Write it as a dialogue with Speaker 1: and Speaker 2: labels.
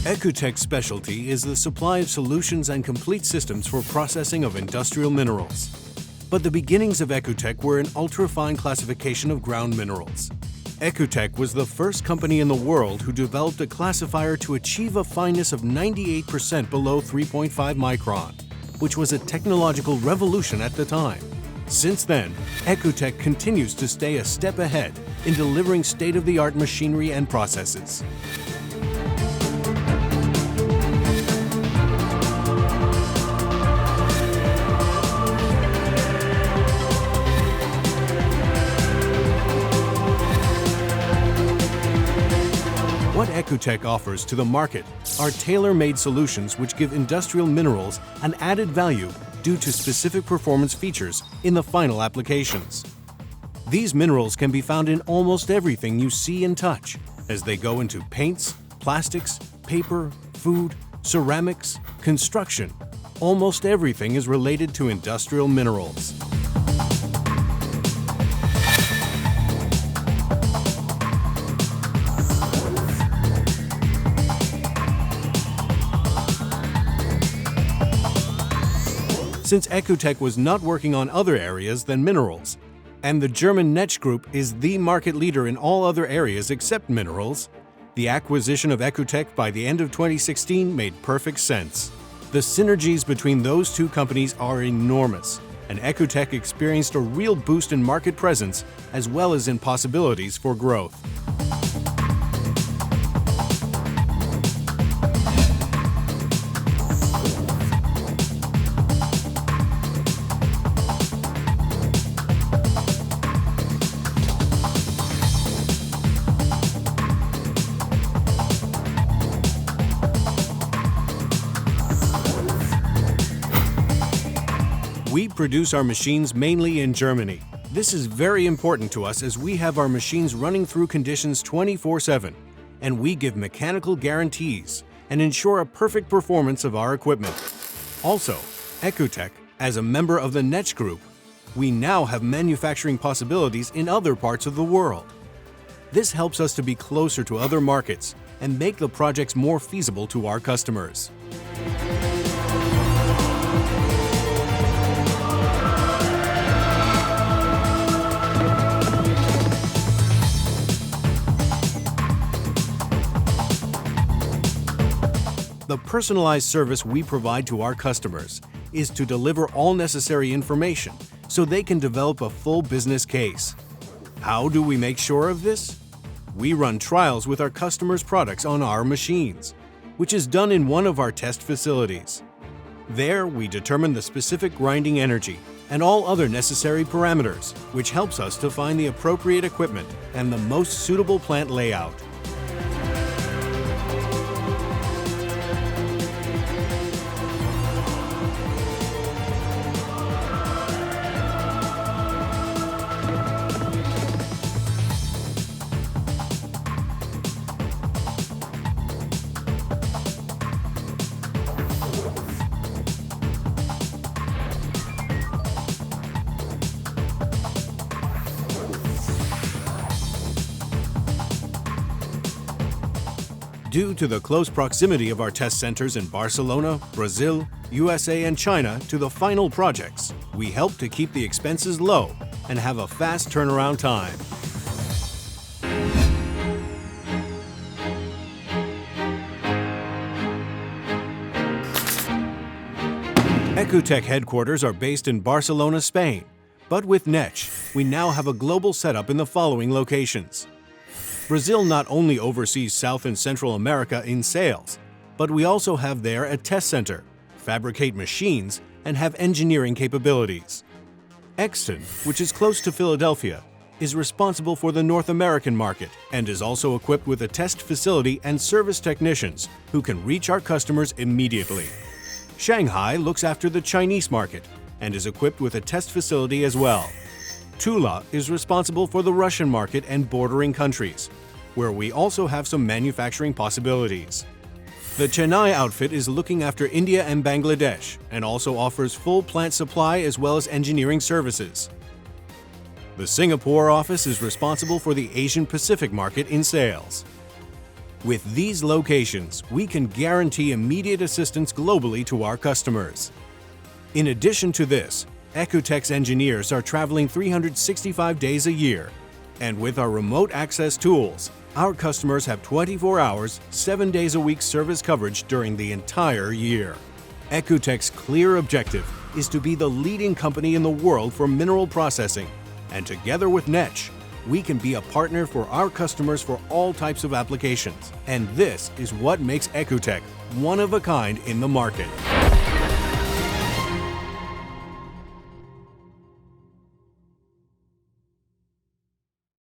Speaker 1: Ecutec's specialty is the supply of solutions and complete systems for processing of industrial minerals. But the beginnings of Ecutec were in ultra-fine classification of ground minerals. Ecutec was the first company in the world who developed a classifier to achieve a fineness of 98% below 3.5 micron, which was a technological revolution at the time. Since then, Ecutec continues to stay a step ahead in delivering state-of-the-art machinery and processes. What Ecutec offers to the market are tailor-made solutions which give industrial minerals an added value due to specific performance features in the final applications. These minerals can be found in almost everything you see and touch, as they go into paints, plastics, paper, food, ceramics, construction. Almost everything is related to industrial minerals. Since Ecutec was not working on other areas than minerals, and the German Netsch Group is the market leader in all other areas except minerals, the acquisition of Ecutec by the end of 2016 made perfect sense. The synergies between those two companies are enormous, and Ecutec experienced a real boost in market presence as well as in possibilities for growth. We produce our machines mainly in Germany. This is very important to us as we have our machines running through conditions 24/7, and we give mechanical guarantees and ensure a perfect performance of our equipment. Also, Ecutec, as a member of the Netsch Group, we now have manufacturing possibilities in other parts of the world. This helps us to be closer to other markets and make the projects more feasible to our customers. The personalized service we provide to our customers is to deliver all necessary information so they can develop a full business case. How do we make sure of this? We run trials with our customers' products on our machines, which is done in one of our test facilities. There, we determine the specific grinding energy and all other necessary parameters, which helps us to find the appropriate equipment and the most suitable plant layout. Due to the close proximity of our test centers in Barcelona, Brazil, USA, and China to the final projects, we help to keep the expenses low and have a fast turnaround time. Ecutec headquarters are based in Barcelona, Spain, but with Netsch, we now have a global setup in the following locations. Brazil not only oversees South and Central America in sales, but we also have there a test center, fabricate machines, and have engineering capabilities. Exton, which is close to Philadelphia, is responsible for the North American market and is also equipped with a test facility and service technicians who can reach our customers immediately. Shanghai looks after the Chinese market and is equipped with a test facility as well. Tula is responsible for the Russian market and bordering countries, where we also have some manufacturing possibilities. The Chennai outfit is looking after India and Bangladesh and also offers full plant supply as well as engineering services. The Singapore office is responsible for the Asian Pacific market in sales. With these locations, we can guarantee immediate assistance globally to our customers. In addition to this, Ecutec's engineers are traveling 365 days a year, and with our remote access tools, our customers have 24 hours, 7 days a week service coverage during the entire year. Ecutec's clear objective is to be the leading company in the world for mineral processing, and together with NETCH, we can be a partner for our customers for all types of applications. And this is what makes Ecutec one of a kind in the market.